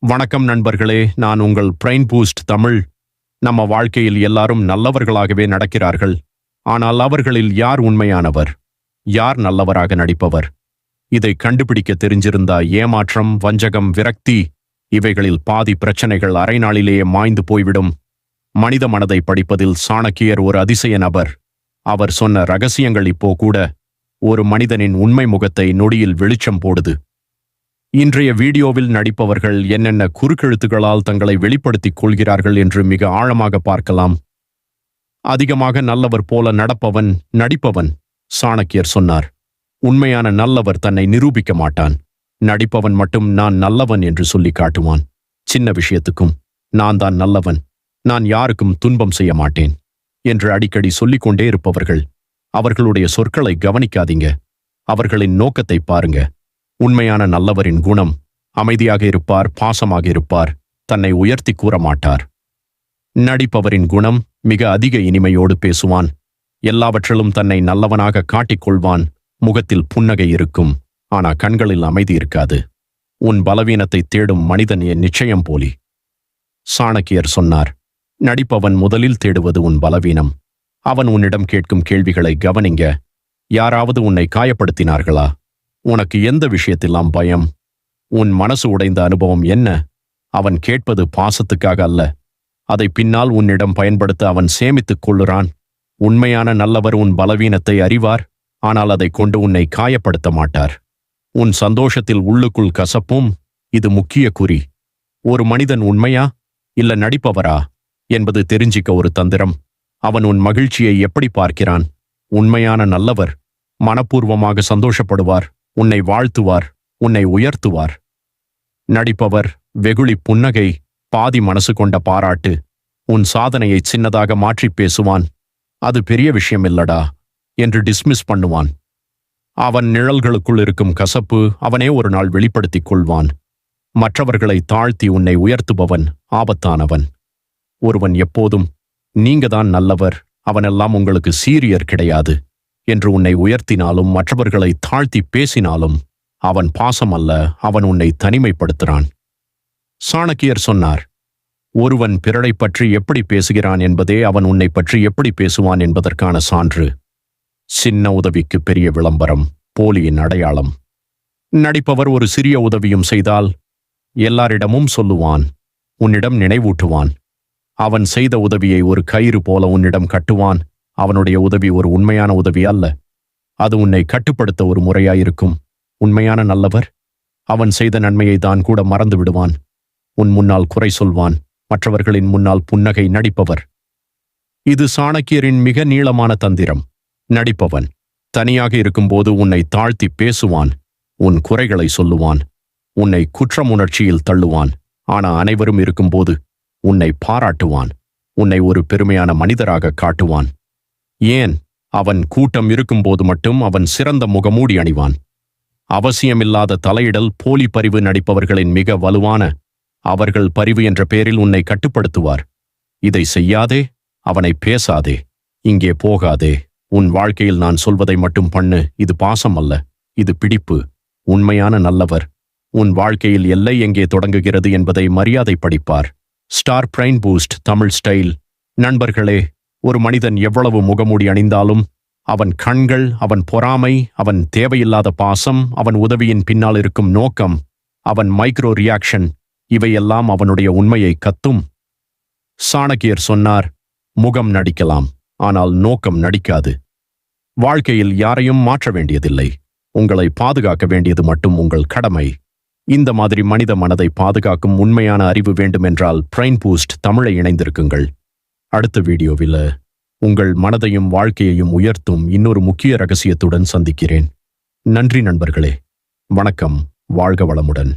வணக்கம் நண்பர்களே, நான் உங்கள் பிரைன் பூஸ்ட் தமிழ். நம்ம வாழ்க்கையில் எல்லாரும் நல்லவர்களாகவே நடக்கிறார்கள். ஆனால் அவர்களில் யார் உண்மையானவர், யார் நல்லவராக நடிப்பவர்? இதை கண்டுபிடிக்க தெரிஞ்சிருந்தா ஏமாற்றம், வஞ்சகம், விரக்தி இவைகளில் பாதி பிரச்சனைகள் அரை நாளிலேயே மாய்ந்து போய்விடும். மனித மனதை படிப்பதில் சாணக்கியர் ஒரு அதிசய நபர். அவர் சொன்ன ரகசியங்கள் இப்போ கூட ஒரு மனிதனின் உண்மை முகத்தை நொடியில் வெளிச்சம் போடுது. இன்றைய வீடியோவில் நடிப்பவர்கள் என்னென்ன குறுக்கெழுத்துகளால் தங்களை வெளிப்படுத்திக் கொள்கிறார்கள் என்று மிக ஆழமாக பார்க்கலாம். அதிகமாக நல்லவர் போல நடிப்பவன் சாணக்கியர் சொன்னார். உண்மையான நல்லவர் தன்னை நிரூபிக்க மாட்டான். நடிப்பவன் மட்டும் நான் நல்லவன் என்று சொல்லி காட்டுவான். சின்ன விஷயத்துக்கும் நான் தான் நல்லவன், நான் யாருக்கும் துன்பம் செய்ய மாட்டேன் என்று அடிக்கடி சொல்லிக்கொண்டே இருப்பவர்கள். அவர்களுடைய சொற்களை கவனிக்காதீங்க, அவர்களின் நோக்கத்தை பாருங்க. உண்மையான நல்லவரின் குணம் அமைதியாக இருப்பார், பாசமாக இருப்பார், தன்னை உயர்த்தி கூற மாட்டார். நடிப்பவரின் குணம் மிக அதிக இனிமையோடு பேசுவான். எல்லாவற்றிலும் தன்னை நல்லவனாக காட்டிக்கொள்வான். முகத்தில் புன்னகை இருக்கும், ஆனா கண்களில் அமைதி இருக்காது. உன் பலவீனத்தை தேடும் மனிதன் என் நிச்சயம் போலி. சாணக்கியர் சொன்னார். நடிப்பவன் முதலில் தேடுவது உன் பலவீனம். அவன் உன்னிடம் கேட்கும் கேள்விகளை கவனிங்க. யாராவது உன்னை காயப்படுத்தினார்களா? உனக்கு எந்த விஷயத்திலாம் பயம்? உன் மனசு உடைந்த அனுபவம் என்ன? அவன் கேட்பது பாசத்துக்காக அல்ல, அதை பின்னால் உன்னிடம் பயன்படுத்த அவன் சேமித்துக் கொள்ளுறான். உண்மையான நல்லவர் உன் பலவீனத்தை அறிவார், ஆனால் அதை கொண்டு உன்னை காயப்படுத்த மாட்டார். உன் சந்தோஷத்தில் உள்ளுக்குள் கசப்பும். இது முக்கிய குறி. ஒரு மனிதன் உண்மையா இல்ல நடிப்பவரா என்பது தெரிஞ்சிக்க ஒரு தந்திரம். அவன் உன் மகிழ்ச்சியை எப்படி பார்க்கிறான்? உண்மையான நல்லவர் மனப்பூர்வமாக சந்தோஷப்படுவார், உன்னை வாழ்த்துவார், உன்னை உயர்த்துவார். நடிப்பவர் வெகுளி புன்னகை, பாதி மனசு கொண்ட பாராட்டு. உன் சாதனையை சின்னதாக மாற்றி பேசுவான். அது பெரிய விஷயம் இல்லடா என்று டிஸ்மிஸ் பண்ணுவான். அவன் நிழல்களுக்குள் இருக்கும் கசப்பு அவனே ஒரு நாள் வெளிப்படுத்திக் கொள்வான். மற்றவர்களை தாழ்த்தி உன்னை உயர்த்துபவன் ஆபத்தானவன். ஒருவன் எப்போதும் நீங்க தான் நல்லவர், அவனெல்லாம் உங்களுக்கு சீரியர் கிடையாது என்று உன்னை உயர்த்தினாலும் மற்றவர்களை தாழ்த்தி பேசினாலும் அவன் பாசம் அல்ல, அவன் உன்னை தனிமைப்படுத்துகிறான். சாணக்கியர் சொன்னார். ஒருவன் பிறரை பற்றி எப்படி பேசுகிறான் என்பதே அவன் உன்னை பற்றி எப்படி பேசுவான் என்பதற்கான சான்று. சின்ன உதவிக்கு பெரிய விளம்பரம் போலியின் அடையாளம். நடிப்பவர் ஒரு சிறிய உதவியும் செய்தால் எல்லாரிடமும் சொல்லுவான், உன்னிடம் நினைவூட்டுவான். அவன் செய்த உதவியை ஒரு கயிறு போல உன்னிடம் கட்டுவான். அவனுடைய உதவி ஒரு உண்மையான உதவி அல்ல, அது உன்னை கட்டுப்படுத்த ஒரு முறையாயிருக்கும். உண்மையான நல்லவர் அவன் செய்த நன்மையை தான் கூட மறந்து விடுவான். உன் முன்னால் குறை சொல்வான், மற்றவர்களின் முன்னால் புன்னகை. நடிப்பவர். இது சாணக்கியரின் மிக நீளமான தந்திரம். நடிப்பவன் தனியாக இருக்கும்போது உன்னை தாழ்த்தி பேசுவான், உன் குறைகளை சொல்லுவான், உன்னை குற்றம் உணர்ச்சியில் தள்ளுவான். ஆனா அனைவரும் இருக்கும்போது உன்னை பாராட்டுவான், உன்னை ஒரு பெருமையான மனிதராக காட்டுவான். ஏன்? அவன் கூட்டம் இருக்கும்போது மட்டும் அவன் சிறந்த முகமூடி அணிவான். அவசியமில்லாத தலையிடல் போலி பரிவு நடிப்பவர்களின் மிக வலுவான. அவர்கள் பரிவு என்ற பெயரில் உன்னை கட்டுப்படுத்துவார். இதை செய்யாதே, அவனை பேசாதே, இங்கே போகாதே, உன் வாழ்க்கையில் நான் சொல்வதை மட்டும் பண்ணு. இது பாசம் அல்ல, இது பிடிப்பு. உண்மையான நல்லவர் உன் வாழ்க்கையில் எல்லை எங்கே தொடங்குகிறது என்பதை மரியாதை படிப்பார். Star brain boost Tamil style. நண்பர்களே, ஒரு மனிதன் எவ்வளவு முகமூடி அணிந்தாலும் அவன் கண்கள், அவன் பொறாமை, அவன் தேவையில்லாத பாசம், அவன் உதவியின் பின்னால் இருக்கும் நோக்கம், அவன் மைக்ரோ ரியாக்ஷன், இவையெல்லாம் அவனுடைய உண்மையை கத்தும். சாணக்கியர் சொன்னார். முகம் நடிக்கலாம், ஆனால் நோக்கம் நடிக்காது. வாழ்க்கையில் யாரையும் மாற்ற வேண்டியதில்லை, உங்களை பாதுகாக்க வேண்டியது மட்டும் உங்கள் கடமை. இந்த மாதிரி மனித மனதை பாதுகாக்கும் உண்மையான அறிவு வேண்டுமென்றால் பிரைன் பூஸ்ட் தமிழை இணைந்திருக்குங்கள். அடுத்த வீடியோவில் உங்கள் மனதையும் வாழ்க்கையையும் உயர்த்தும் இன்னொரு முக்கிய ரகசியத்துடன் சந்திக்கிறேன். நன்றி நண்பர்களே. வணக்கம். வாழ்க வளமுடன்.